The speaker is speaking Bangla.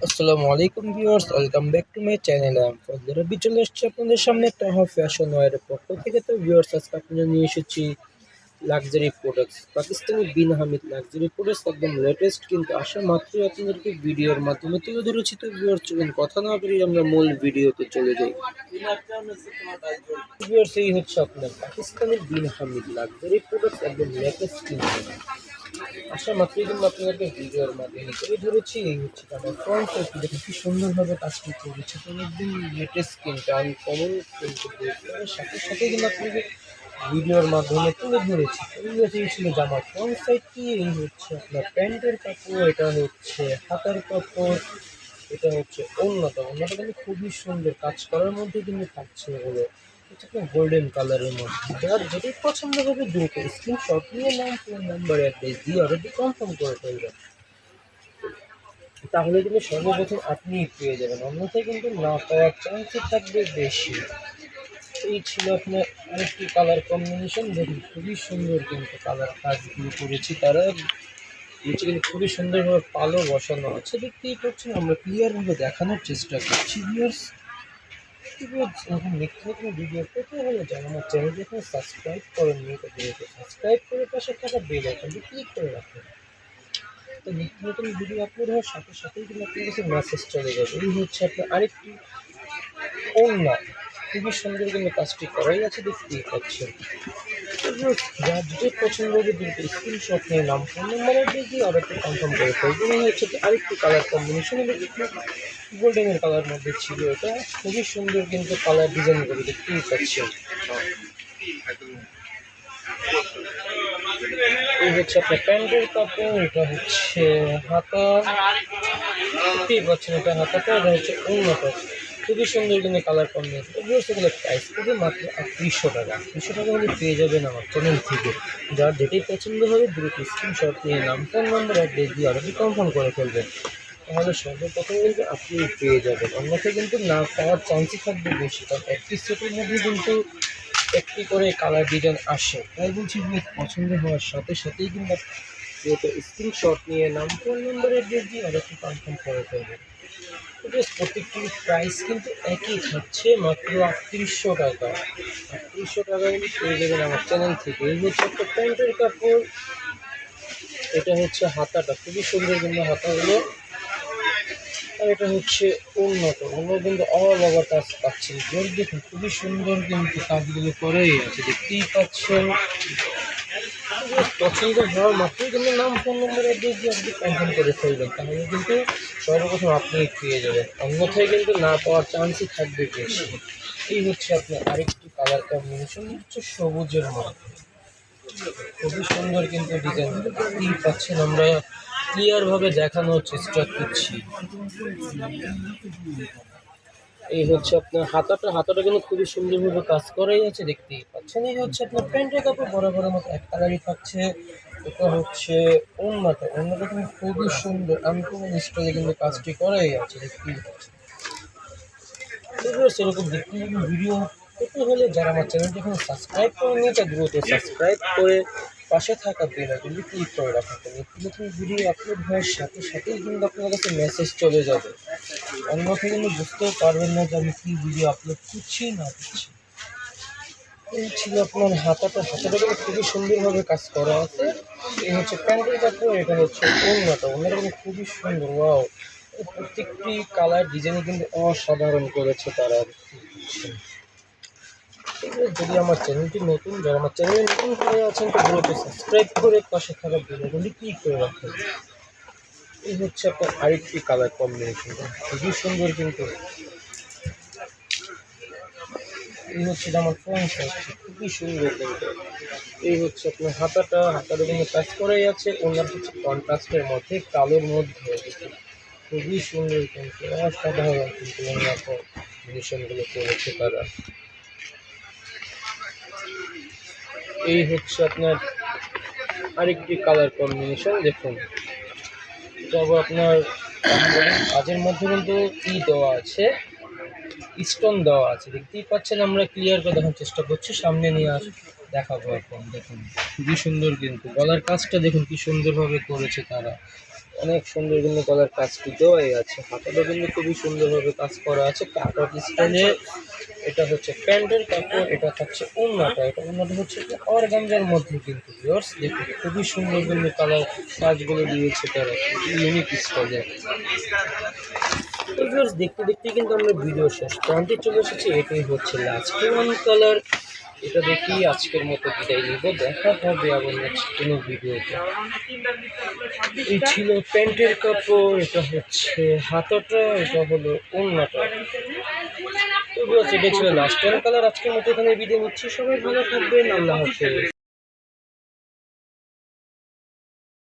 আসসালামু আলাইকুম viewers, welcome back to my channel. আমি ফজলে রাব্বি চলে এসেছি আপনাদের সামনে তাহা ফ্যাশন ওয়্যারের পক্ষ থেকে। তো ভিউয়ার্স, আজকে আপনাদের নিয়ে এসেছি লাক্সারি প্রোডাক্টস, পাকিস্তানি বিন হামিদ লাক্সারি প্রোডাক্টস, একদম লেটেস্ট কিন্তু আসা মাত্রই আপনাদেরকে ভিডিওর মাধ্যমে তুলে ধরেছি। তো ভিউয়ার্স, চলুন কথা না বেরিয়ে আমরা মূল ভিডিওতে চলে যাই। ভিউয়ার্স, এই হচ্ছে আপনার পাকিস্তানি বিন হামিদ লাক্সারি প্রোডাক্টস, একদম লেটেস্ট কিন্তু আসা মাত্রই কিন্তু আপনাদেরকে ভিডিওর মাধ্যমে তুলে ধরেছি। এই হচ্ছে আমার ফ্রন্ট সাইড, দেখুন কি সুন্দরভাবে কাজটি করেছে। তো একদম লেটেস্ট কিন্তু আমি কমন কিন্তু সাথে সাথে কিন্তু আপনাকে ভিডিওর মাধ্যমে তুলে ধরেছি। এই হচ্ছে এই ছিল জামার ফ্রন্ট সাইডটি। এই হচ্ছে আপনার প্যান্টের কাপড়, এটা হচ্ছে হাতার কাপড়, এটা হচ্ছে ওড়নাটা কিন্তু খুবই সুন্দর কাজ করার মধ্যে কিন্তু থাকছে এগুলো। হচ্ছে আপনার গোল্ডেন কালারের মধ্যে। যার যেটাই পছন্দ হবে দ্রুত স্ক্রিনশট নিয়ে নাম, ফোন নাম্বার, অ্যাড্রেস দিয়ে অর্ডারটি কনফার্ম করে ফেলবেন। তাহলে কিন্তু সর্বপ্রথম আপনিই পেয়ে যাবেন, অন্যথায় কিন্তু না পাওয়ার চান্সই থাকবে বেশি। এই ছিল আপনার আরেকটি কালার কম্বিনেশন। দেখুন খুবই সুন্দর কিন্তু কালার কাজগুলো করেছি তারা। নিচে কিন্তু খুবই সুন্দরভাবে পালও বসানো আছে, দেখতেই পাচ্ছেন। আমরা ক্লিয়ারভাবে দেখানোর চেষ্টা করছি ভিউয়ার্স। এখন নিত্য নতুন ভিডিও পেতে হলে যেন আমার চ্যানেলটি এখন সাবস্ক্রাইব করেননি, তো সাবস্ক্রাইব করে পাশে থাকা বেল আইকনটি ক্লিক করে রাখুন। তো নিত্য নতুন ভিডিও আপলোড হওয়ার সাথে সাথেই কিন্তু আপনার কাছে মেসেজ চলে যাবে। এই হচ্ছে আপনার আরেকটি ওড়না, খুবই সুন্দর কিন্তু কাজটি করাই আছে, দেখতেই পাচ্ছেন। যার যেটাই পছন্দ হবে দ্রুত স্ক্রিনশট নিয়ে নাম, ফোন নাম্বার, অ্যাড্রেস দিয়ে অর্ডারটি কনফার্ম করে ফেলবেন। এই হচ্ছে আরেকটি কালার কম্বিনেশন, গোল্ডেনের কালার মধ্যে ছিল। এটা খুবই সুন্দর কিন্তু কালার ডিজাইন করে, দেখতেই পাচ্ছেন। এই হচ্ছে আপনার প্যান্টের কাপড়, এটা হচ্ছে হাতা, দেখতেই পাচ্ছেন। এটা হাতাটা, এটা হচ্ছে ওড়নাটা। খুবই সুন্দর কিন্তু কালার কম্বিনেশন। এগুলো সেগুলো প্রাইস খুবই মাত্র ৩৮০ টাকা। ৩০০ টাকা হলে পেয়ে যাবেন আমার চ্যানেল থেকে। যার যেটাই পছন্দ হবে দ্রুত স্ক্রিনশট নিয়ে নাম, ফোন নম্বর, অ্যাড্রেস দিয়ে অর্ডারটি কনফার্ম করে ফেলবেন। তাহলে সর্বপ্রথম কিন্তু আপনি পেয়ে যাবেন, অন্যথায় কিন্তু না পাওয়ার চান্সই থাকবে বেশি। কারণ একটি সেটের মধ্যে কিন্তু একটি করে কালার ডিজাইন আসে। তাই বলছি যে পছন্দ হওয়ার সাথে সাথেই কিন্তু স্ক্রিনশট নিয়ে নাম, ফোন নম্বর, অ্যাড্রেস দিয়ে অর্ডারটি কনফার্ম করে ফেলবেন। প্রত্যেকটির প্রাইস কিন্তু একই থাকছে, মাত্র ৩৮০০ টাকা। ৩৮০০ টাকা কিন্তু পেয়ে যাবেন আমার চ্যানেল থেকে। এই হচ্ছে একটা প্যান্টের কাপড়, এটা হচ্ছে হাতাটা, খুবই সুন্দর কিন্তু হাতাগুলো। আর এটা হচ্ছে উন্নত কিন্তু অল ওভার কাজ পাচ্ছেন। দেখুন খুবই সুন্দর কিন্তু কাজগুলো করেই আছে, দেখতেই পাচ্ছেন। পছন্দ হওয়ার মাত্রই কিন্তু নাম, ফোন নম্বর, অ্যাড্রেস দিয়ে আপনি কনফার্ম করে ফেলবেন। তাহলে কিন্তু সর্বপ্রথম আপনি পেয়ে যাবেন, অন্যথায় কিন্তু না পাওয়ার চান্সই থাকবে বেশি। এই হচ্ছে আপনার আরেকটি কালার কম্বিনেশন, হচ্ছে সবুজের মধ্যে। খুবই সুন্দর কিন্তু ডিজাইন, দেখতেই পাচ্ছেন। আমরা ক্লিয়ারভাবে দেখানোর চেষ্টা করছি। এই হচ্ছে আপনার হাতাটা কিন্তু খুবই সুন্দরভাবে কাজ করাই আছে, দেখতেই পাচ্ছেন। এই হচ্ছে আপনার প্যান্টের কাপড়, বরাবরের মতো এক কালারই থাকছে। এটা হচ্ছে অন্যটা কিন্তু খুবই সুন্দর আনকমন স্টাইলে কিন্তু কাজটি করাই আছে, দেখতেই পাচ্ছেন। সেরকম দেখতে ভিডিও পেতে হলে যারা আমার চ্যানেলটি এখন সাবস্ক্রাইব করে নিয়েছে দ্রুত সাবস্ক্রাইব করে পাশে থাকা বেল আইকনটি ক্লিক করে রাখুন। নতুন নতুন ভিডিও আপলোড হওয়ার সাথে সাথেই কিন্তু আপনার কাছে মেসেজ চলে যাবে, অন্যথায় কিন্তু বুঝতেও পারবেন না যে আমি কী ভিডিও আপলোড করছি না করছি। এই ছিল আপনার হাতাটা কিন্তু খুবই সুন্দরভাবে কাজ করা আছে। এই হচ্ছে প্যান্টের কাপড়, এটা হচ্ছে ওড়নাটা কিন্তু খুবই সুন্দর। ওয়াও, প্রত্যেকটি কালার ডিজাইন কিন্তু অসাধারণ করেছে তারা। যদি আমার চ্যানেলটি নতুন, যারা আমার চ্যানেলে নতুন হয়ে আছেন তো দ্রুত সাবস্ক্রাইব করে পাশে থাকা বেল আইকনটি ক্লিক করে রাখুন। এই হচ্ছে আপনার আরেকটি কালার কম্বিনেশন, খুবই সুন্দর কিন্তু। এই হচ্ছে আমার ফ্রন্ট সাইড, খুবই সুন্দর কিন্তু। এই হচ্ছে আপনার হাতাটা কিন্তু কাজ করাই আছে। ওনার হচ্ছে কন্ট্রাস্টের মধ্যে কালোর মধ্যে, খুবই সুন্দর কিন্তু অসাধারণ কিন্তু ওনার কম্বিনেশনগুলো করেছে তারা। এই হচ্ছে আপনার আরেকটি কালার কম্বিনেশন, দেখুন। তবে আপনার কাজের মধ্যে কিন্তু দেওয়া আছে, স্টোন দেওয়া আছে, দেখতেই পাচ্ছেন। আমরা ক্লিয়ার করে দেখার চেষ্টা করছি, সামনে নিয়ে দেখাবো এখন। দেখুন খুবই সুন্দর কিন্তু গলার কাজটা দেখুন কি সুন্দরভাবে করেছে তারা, অনেক সুন্দর কিন্তু গলার কাজটি দেওয়াই আছে। হাতাটা কিন্তু খুবই সুন্দরভাবে কাজ করা আছে কাটওয়ার্ক স্টাইলে। এটা হচ্ছে প্যান্টের কাপড়, এটা হচ্ছে ওড়নাটা। এটা ওড়নাটা হচ্ছে অর্গানজার মধ্যে কিন্তু ভিউয়ার্স দেখুন খুবই সুন্দর কিন্তু কালার কাজগুলো দিয়েছে তারা, খুবই ইউনিক স্টাইলে। তো ভিউয়ার্স দেখতে দেখতে কিন্তু আমরা ভিডিও শেষ প্রান্তে চলে এসেছি। এটাই হচ্ছে লাস্ট ওয়ান কালার। এটা দেখি আজকের মতো বিদায় নিব, দেখা হবে আবার নেক্সট কোনো ভিডিওতে। এই ছিল প্যান্টের কাপড়, এটা হচ্ছে হাতাটা, এটা হলো ওড়নাটা। তো ভিউয়ার্স এটা ছিল লাস্ট ওয়ান কালার। আজকের মতো এখানে বিদায় নিচ্ছি, সবাই ভালো থাকবেন, আল্লাহ হাফেজ।